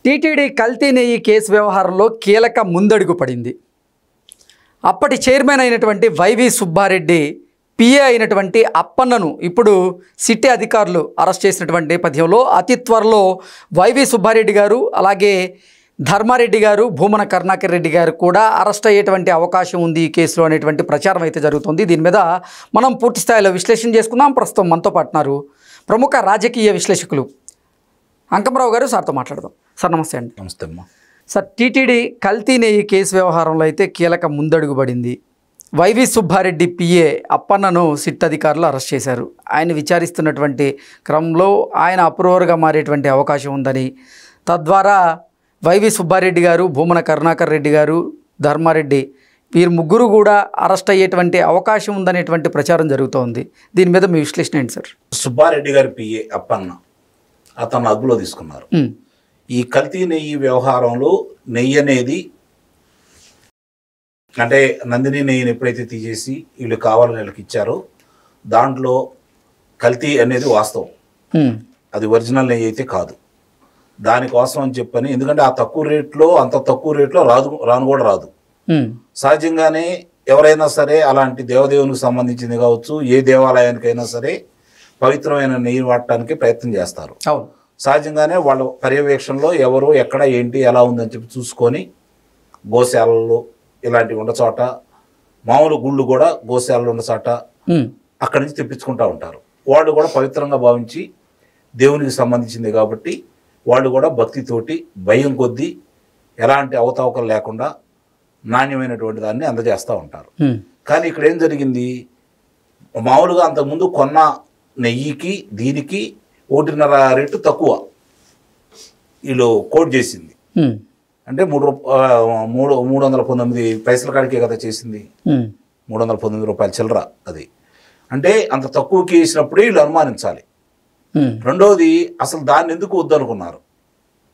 TTD కల్తీ నెయ్యి case వ్యవహారంలో కీలక ముందడుగు పడింది. అప్పటి చైర్మన్ అయినటువంటి వైవి సుబ్బారెడ్డి పిఏ అయినటువంటి అప్పన్నను ఇప్పుడు సిటీ అధికారులు అరెస్ట్ చేసినటువంటి నేపథ్యంలో అతి త్వరలో వైవి సుబ్బారెడ్డి గారు అలాగే ధర్మారెడ్డి గారు భూమన కరుణాకర్ రెడ్డి గారు కూడా అరెస్ట్ అయ్యేటువంటి అవకాశం ఉంది ఈ కేసులో అనేటువంటి ప్రచారం అయితే జరుగుతుంది. దీని మీద మనం పూర్తి స్థాయిలో విశ్లేషణ చేసుకుందాం. ప్రస్తుతం మనతో పాటున్నారు ప్రముఖ రాజకీయ విశ్లేషకులు అంకమరావు గారు. సార్తో మాట్లాడదాం. సార్ నమస్తే అండి. నమస్తే అమ్మా. సార్, టీటీడీ కల్తీ నెయ్యి కేసు వ్యవహారంలో అయితే కీలక ముందడుగు పడింది. వైవి సుబ్బారెడ్డి పిఏ అప్పన్నను సిట్ అధికారులు అరెస్ట్ చేశారు. ఆయన విచారిస్తున్నటువంటి క్రమంలో ఆయన అప్రూవర్గా మారేటువంటి అవకాశం ఉందని, తద్వారా వైవి సుబ్బారెడ్డి గారు భూమన కరుణాకర్ రెడ్డి గారు ధర్మారెడ్డి వీరు ముగ్గురు కూడా అరెస్ట్ అయ్యేటువంటి అవకాశం ఉందనేటువంటి ప్రచారం జరుగుతోంది. దీని మీద మీ విశ్లేషణ ఏంటి సార్? సుబ్బారెడ్డి గారి పిఏ అప్పన్న అతను అదుపులో తీసుకున్నారు. ఈ కల్తీ నెయ్యి వ్యవహారంలో నెయ్యి అనేది అంటే నందిని నెయ్యిని ఎప్పుడైతే తీసేసి వీళ్ళు కావాలని వీళ్ళకి ఇచ్చారో దాంట్లో కల్తీ అనేది వాస్తవం, అది ఒరిజినల్ నెయ్యి అయితే కాదు. దానికోసం అని చెప్పని, ఎందుకంటే ఆ తక్కువ రేట్లో అంత తక్కువ రేట్లో రాను కూడా రాదు. సహజంగానే ఎవరైనా సరే అలాంటి దేవదేవునికి సంబంధించింది కావచ్చు, ఏ దేవాలయానికైనా సరే పవిత్రమైన నెయ్యి వాడటానికి ప్రయత్నం చేస్తారు. సహజంగానే వాళ్ళ పర్యవేక్షణలో ఎవరు ఎక్కడ ఏంటి ఎలా ఉందని చెప్పి చూసుకొని గోశాలలు ఇలాంటివి ఉన్న చోట, మామూలు గుళ్ళు కూడా గోశాలలు ఉన్న చోట అక్కడి నుంచి తెప్పించుకుంటూ ఉంటారు. వాళ్ళు కూడా పవిత్రంగా భావించి దేవునికి సంబంధించింది కాబట్టి వాళ్ళు కూడా భక్తితోటి భయం కొద్దీ ఎలాంటి అవతావకలు లేకుండా నాణ్యమైనటువంటి దాన్ని అందజేస్తూ ఉంటారు. కానీ ఇక్కడ ఏం జరిగింది, మామూలుగా అంతకుముందు కొన్న నెయ్యికి దీనికి 1.5 రెట్లు తక్కువ వీళ్ళు కోట్ చేసింది. అంటే 319 పైసల కాడికే కదా చేసింది, 319 రూపాయల చిల్లర. అది అంటే అంత తక్కువకి వేసినప్పుడే వీళ్ళు అనుమానించాలి. రెండవది, అసలు దాన్ని ఎందుకు వద్దనుకున్నారు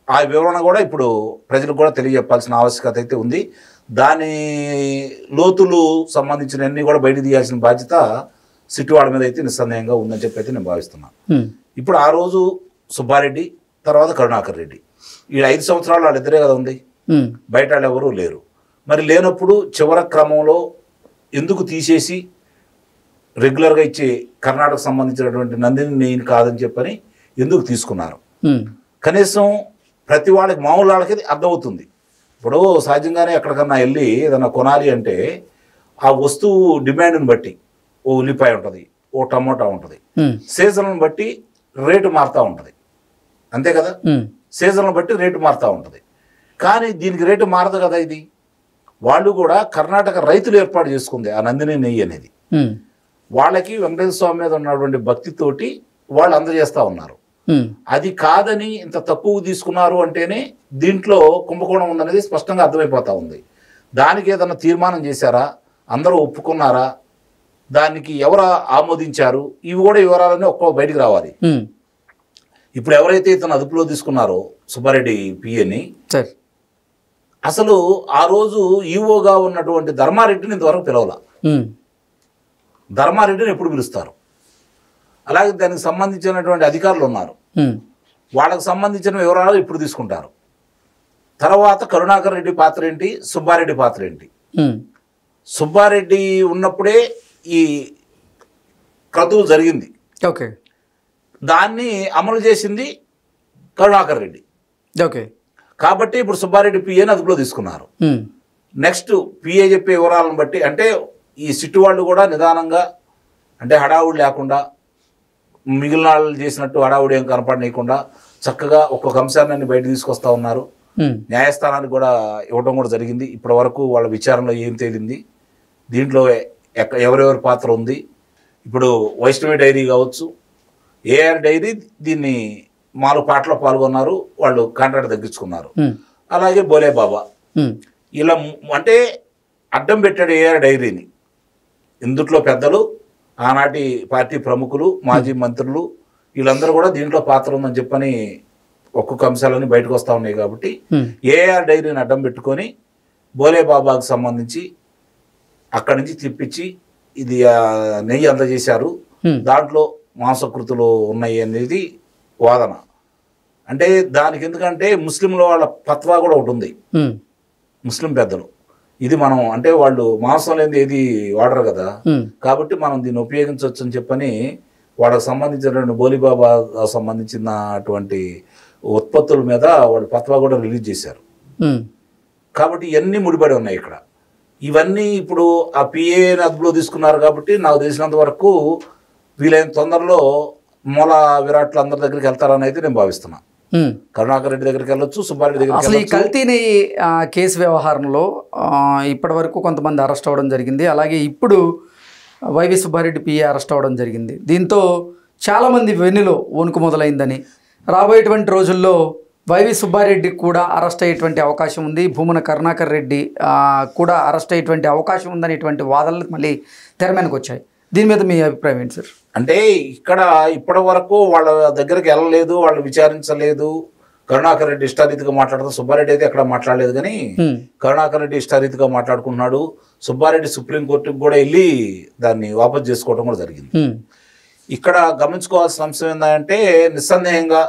ఆ వివరణ కూడా ఇప్పుడు ప్రజలకు కూడా తెలియజెప్పాల్సిన ఆవశ్యకత అయితే ఉంది. దాని లోతులు సంబంధించినవన్నీ కూడా బయట తీయాల్సిన బాధ్యత సిటీ వాళ్ళ మీద అయితే నిస్సందేహంగా ఉందని చెప్పి అయితే నేను భావిస్తున్నాను. ఇప్పుడు ఆ రోజు సుబ్బారెడ్డి తర్వాత కరుణాకర్ రెడ్డి ఈ 5 సంవత్సరాలు వాళ్ళిద్దరే కదా ఉంది, బయట వాళ్ళు ఎవరూ లేరు. మరి లేనప్పుడు చివరి క్రమంలో ఎందుకు తీసేసి రెగ్యులర్గా ఇచ్చే కర్ణాటక సంబంధించినటువంటి నందిని నెయ్యిని కాదని చెప్పని ఎందుకు తీసుకున్నారు? కనీసం ప్రతి వాళ్ళకి మామూలు వాళ్ళకి అర్థమవుతుంది. ఇప్పుడు సహజంగానే ఎక్కడికన్నా వెళ్ళి ఏదన్నా కొనాలి అంటే ఆ వస్తువు డిమాండ్ని బట్టి ఓ ఉల్లిపాయ ఉంటుంది, ఓ టమోటా ఉంటుంది, సీజన్లను బట్టి రేటు మారుతూ ఉంటుంది, అంతే కదా? సీజన్లను బట్టి రేటు మారుతూ ఉంటుంది. కానీ దీనికి రేటు మారదు కదా. ఇది వాళ్ళు కూడా కర్ణాటక రైతులు ఏర్పాటు చేసుకుంది ఆ నందిని నెయ్యి అనేది. వాళ్ళకి వెంకటేశ్వర స్వామి మీద ఉన్నటువంటి భక్తితోటి వాళ్ళు అందజేస్తూ ఉన్నారు. అది కాదని ఇంత తక్కువ తీసుకున్నారు అంటేనే దీంట్లో కుంభకోణం ఉందనేది స్పష్టంగా అర్థమైపోతూ ఉంది. దానికి ఏదన్నా తీర్మానం చేశారా, అందరూ ఒప్పుకున్నారా, దానికి ఎవరు ఆమోదించారు, ఇవి కూడా వివరాలన్నీ ఒక్కో బయటికి రావాలి. ఇప్పుడు ఎవరైతే ఇతను అదుపులో తీసుకున్నారో సుబ్బారెడ్డి పిఏని, అసలు ఆ రోజు ఈవోగా ఉన్నటువంటి ధర్మారెడ్డిని ఇంతవరకు పిలవాల. ధర్మారెడ్డిని ఎప్పుడు పిలుస్తారు? అలాగే దానికి సంబంధించినటువంటి అధికారులు ఉన్నారు, వాళ్ళకు సంబంధించిన వివరాలు ఇప్పుడు తీసుకుంటారు. తర్వాత కరుణాకర్ రెడ్డి పాత్ర ఏంటి, సుబ్బారెడ్డి పాత్ర ఏంటి? సుబ్బారెడ్డి ఉన్నప్పుడే ఈ క్రతువు జరిగింది, దాన్ని అమలు చేసింది కరుణాకర్ రెడ్డి. కాబట్టి ఇప్పుడు సుబ్బారెడ్డి పిఏని అదుపులో తీసుకున్నారు. నెక్స్ట్ పిఏ చెప్పే వివరాలను బట్టి అంటే ఈ సిట్టు వాళ్ళు కూడా నిదానంగా, అంటే హడావుడి లేకుండా, మిగిలిన వాళ్ళు చేసినట్టు హడావుడి ఏం కనపడనీయకుండా చక్కగా ఒక్కొక్క అంశాన్ని బయట తీసుకొస్తా ఉన్నారు. న్యాయస్థానానికి కూడా ఇవ్వడం కూడా జరిగింది. ఇప్పటి వరకు వాళ్ళ విచారణలో ఏం తేలింది, దీంట్లో ఎవరెవరి పాత్ర ఉంది. ఇప్పుడు వైష్ణవి డైరీ కావచ్చు, ఏఆర్ డైరీ దీన్ని 4 పాటలో పాల్గొన్నారు, వాళ్ళు కాంట్రాక్ట్ తగ్గించుకున్నారు. అలాగే బోలే బాబా ఇలా అంటే అడ్డం పెట్టాడు ఏఆర్ డైరీని. ఇందుట్లో పెద్దలు, ఆనాటి పార్టీ ప్రముఖులు, మాజీ మంత్రులు వీళ్ళందరూ కూడా దీంట్లో పాత్ర ఉందని చెప్పని ఒక్కొక్క అంశాలన్నీ బయటకు వస్తూ ఉన్నాయి. కాబట్టి ఏఆర్ డైరీని అడ్డం పెట్టుకొని బోలే బాబాకు సంబంధించి అక్కడి నుంచి తిప్పించి ఇది నెయ్యి అందజేశారు, దాంట్లో మాంసకృతులు ఉన్నాయి అనేది వాదన. అంటే దానికి ఎందుకంటే ముస్లింల వాళ్ళ ఫత్వా కూడా ఒకటి ఉంది, ముస్లిం పెద్దలు. ఇది మనం అంటే వాళ్ళు మాంసం లేని ఏది వాడరు కదా, కాబట్టి మనం దీన్ని ఉపయోగించవచ్చు అని చెప్పని వాళ్ళకి సంబంధించినటువంటి బోలిబాబా సంబంధించినటువంటి ఉత్పత్తుల మీద వాళ్ళు ఫత్వా కూడా రిలీజ్ చేశారు. కాబట్టి ఇవన్నీ ముడిపడి ఉన్నాయి ఇక్కడ. ఇవన్నీ ఇప్పుడు ఆ పిఏని అదుపులో తీసుకున్నారు కాబట్టి నాకు తెలిసినంత వరకు వీలైన తొందరలో మూల విరాట్లు అందరి దగ్గరికి వెళ్తారని అయితే నేను భావిస్తున్నా. కరుణాకర్ రెడ్డి దగ్గరికి వెళ్ళొచ్చు, సుబ్బారెడ్డి దగ్గరికి అసలు ఈ కల్తీ నెయ్యి కేసు వ్యవహారంలో ఇప్పటి వరకు కొంతమంది అరెస్ట్ అవ్వడం జరిగింది. అలాగే ఇప్పుడు వైవి సుబ్బారెడ్డి పిఏ అరెస్ట్ అవ్వడం జరిగింది. దీంతో చాలామంది వెన్నులో వణుకు మొదలైందని, రాబోయేటువంటి రోజుల్లో వైవి సుబ్బారెడ్డి కూడా అరెస్ట్ అయ్యేటువంటి అవకాశం ఉంది, భూమన కరుణాకర్ రెడ్డి కూడా అరెస్ట్ అయ్యేటువంటి అవకాశం ఉందనేటువంటి వాదనలు మళ్ళీ తెర మీదకి వచ్చాయి. దీని మీద మీ అభిప్రాయం ఏంటి సార్? అంటే ఇక్కడ ఇప్పటి వరకు వాళ్ళ దగ్గరికి వెళ్ళలేదు, వాళ్ళు విచారించలేదు. కరుణాకర్ రెడ్డి ఇష్టారీతిగా మాట్లాడుతూ, సుబ్బారెడ్డి అయితే ఎక్కడ మాట్లాడలేదు. కానీ కరుణాకర్ రెడ్డి ఇష్టారీతిగా మాట్లాడుకున్నాడు. సుబ్బారెడ్డి సుప్రీంకోర్టుకు కూడా వెళ్ళి దాన్ని వాపసు చేసుకోవడం కూడా జరిగింది. ఇక్కడ గమనించుకోవాల్సిన అంశం ఏంటంటే నిస్సందేహంగా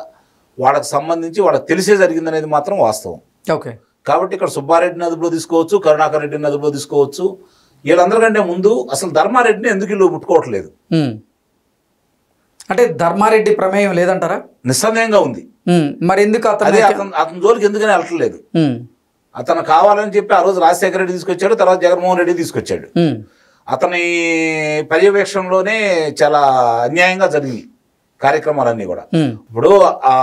వాళ్ళకి సంబంధించి వాళ్ళకి తెలిసే జరిగింది అనేది మాత్రం వాస్తవం. ఓకే, కాబట్టి ఇక్కడ సుబ్బారెడ్డిని అదుపులో తీసుకోవచ్చు, కరుణాకర్ రెడ్డిని అదుపులో తీసుకోవచ్చు. వీళ్ళందరికంటే ముందు అసలు ధర్మారెడ్డిని ఎందుకు ఇల్లు ముట్టుకోవట్లేదు? అంటే ధర్మారెడ్డి ప్రమేయం లేదంటారా? నిస్సందేహంగా ఉంది. మరి ఎందుకు అతని జోలికి ఎందుకని వెళ్ళట్లేదు? అతను కావాలని చెప్పి ఆ రోజు రాజశేఖర రెడ్డి తీసుకొచ్చాడు, తర్వాత జగన్మోహన్ రెడ్డి తీసుకొచ్చాడు. అతని పర్యవేక్షణలోనే చాలా అన్యాయంగా జరిగింది కార్యక్రమాలన్నీ కూడా. ఇప్పుడు ఆ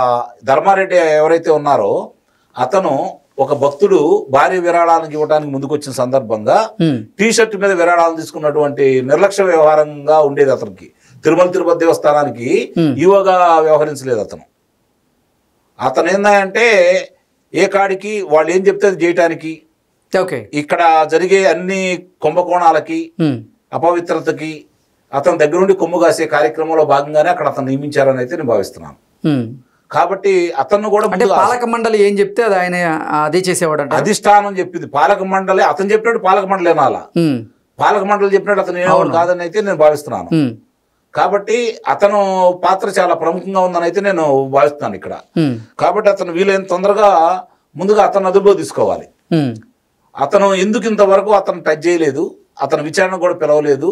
ధర్మారెడ్డి ఎవరైతే ఉన్నారో అతను ఒక భక్తుడు భారీ విరాళాలకు ఇవ్వడానికి ముందుకొచ్చిన సందర్భంగా టీషర్ట్ మీద విరాళాలు తీసుకున్నటువంటి నిర్లక్ష్య వ్యవహారంగా ఉండేది అతనికి. తిరుపతి దేవస్థానానికి ఈవోగా వ్యవహరించలేదు అతను. అతను ఏందంటే ఏ కాడికి వాళ్ళు ఏం చెప్తే అది చేయటానికి, ఇక్కడ జరిగే అన్ని కుంభకోణాలకి అపవిత్రతకి అతని దగ్గరుండి కొమ్ము కాసే కార్యక్రమంలో భాగంగానే అక్కడ అతను నియమించారని అయితే నేను భావిస్తున్నాను. కాబట్టి అతను కూడా పాలక మండలి ఏం చెప్తే అది ఆయన అదే చేసేవాడు. అధిష్టానం చెప్పింది పాలక మండలి, అతను చెప్పినట్టు పాలక మండలి ఏనాలా, పాలక మండలి చెప్పినట్టు అతను ఏమో కాదని అయితే నేను భావిస్తున్నాను. కాబట్టి అతను పాత్ర చాలా ప్రముఖంగా ఉందని అయితే నేను భావిస్తున్నాను ఇక్కడ. కాబట్టి అతను వీలైన తొందరగా ముందుగా అతను అదుపులో తీసుకోవాలి. అతను ఎందుకు ఇంతవరకు అతను టచ్ చేయలేదు, అతను విచారణ కూడా పిలవలేదు,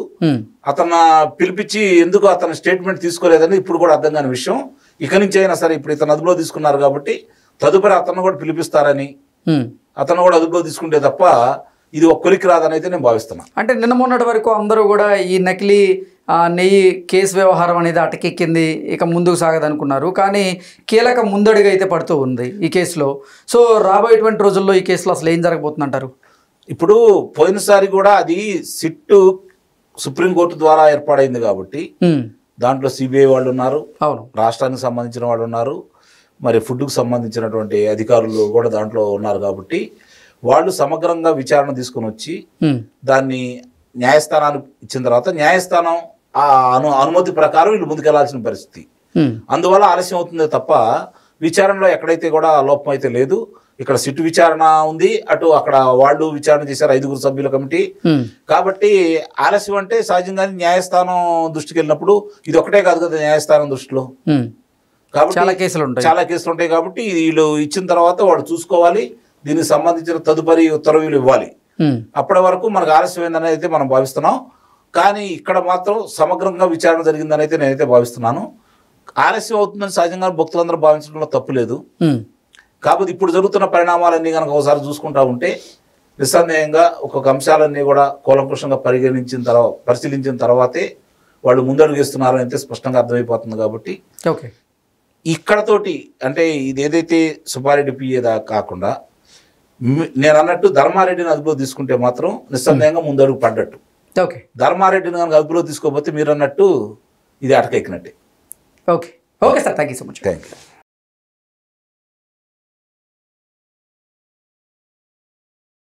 అతను పిలిపించి ఎందుకు అతను స్టేట్మెంట్ తీసుకోలేదని ఇప్పుడు కూడా అర్థం కాని విషయం. ఇక నుంచి అయినా సరే ఇప్పుడు ఇతను అదుపులో తీసుకున్నారు కాబట్టి తదుపరి అతను కూడా పిలిపిస్తారని, అతను కూడా అదుపులో తీసుకుంటే తప్ప ఇది ఒక్కరికి రాదని అయితే నేను భావిస్తున్నాను. అంటే నిన్న మొన్నటి వరకు అందరూ కూడా ఈ నకిలీ నెయ్యి కేసు వ్యవహారం అనేది అటకెక్కింది, ఇక ముందుకు సాగదనుకున్నారు. కానీ కీలక ముందడుగు అయితే పడుతూ ఉంది ఈ కేసులో. సో రాబోయేటువంటి రోజుల్లో ఈ కేసులో అసలు ఏం జరగబోతుందంటారు? ఇప్పుడు పోయినసారి కూడా అది సిట్టు సుప్రీంకోర్టు ద్వారా ఏర్పాడైంది కాబట్టి దాంట్లో సిబిఐ వాళ్ళు ఉన్నారు, రాష్ట్రానికి సంబంధించిన వాళ్ళు ఉన్నారు, మరి ఫుడ్కు సంబంధించినటువంటి అధికారులు కూడా దాంట్లో ఉన్నారు. కాబట్టి వాళ్ళు సమగ్రంగా విచారణ తీసుకుని వచ్చి దాన్ని న్యాయస్థానానికి ఇచ్చిన తర్వాత న్యాయస్థానం ఆ అనుమతి ప్రకారం వీళ్ళు ముందుకెళ్లాల్సిన పరిస్థితి. అందువల్ల ఆలస్యం అవుతుందే తప్ప విచారణలో ఎక్కడైతే కూడా లోపం అయితే లేదు. ఇక్కడ సిట్టు విచారణ ఉంది, అటు అక్కడ వాళ్ళు విచారణ చేశారు 5 సభ్యుల కమిటీ. కాబట్టి ఆలస్యం అంటే సహజంగానే న్యాయస్థానం దృష్టికి వెళ్ళినప్పుడు ఇది ఒకటే కాదు కదా న్యాయస్థానం దృష్టిలో. కాబట్టి చాలా కేసులు ఉంటాయి. కాబట్టి వీళ్ళు ఇచ్చిన తర్వాత వాడు చూసుకోవాలి, దీనికి సంబంధించిన తదుపరి ఉత్తర్వులు ఇవ్వాలి. అప్పటి వరకు మనకు ఆలస్యమైందని అయితే మనం భావిస్తున్నాం. కానీ ఇక్కడ మాత్రం సమగ్రంగా విచారణ జరిగిందని అయితే నేనైతే భావిస్తున్నాను. ఆలస్యం అవుతుందని సహజంగా భక్తులందరూ భావించడంలో తప్పు లేదు. కాకపోతే ఇప్పుడు జరుగుతున్న పరిణామాలన్నీ కనుక ఒకసారి చూసుకుంటా ఉంటే నిస్సందేహంగా ఒక్కొక్క అంశాలన్నీ కూడా కూలంకుషంగా పరిశీలించిన తర్వాతే వాళ్ళు ముందడుగేస్తున్నారని అయితే స్పష్టంగా అర్థమైపోతుంది. కాబట్టి ఇక్కడతోటి అంటే ఇది ఏదైతే సుబ్బారెడ్డి పిఏదా కాకుండా నేను అన్నట్టు ధర్మారెడ్డిని అదుపులో తీసుకుంటే మాత్రం నిస్సందేహంగా ముందడుగు పడ్డట్టు. ధర్మారెడ్డిని కనుక అదుపులో తీసుకోకపోతే మీరు అన్నట్టు ఇది అటకెక్కినట్టే. Okay sir, thank you so much. Thank you.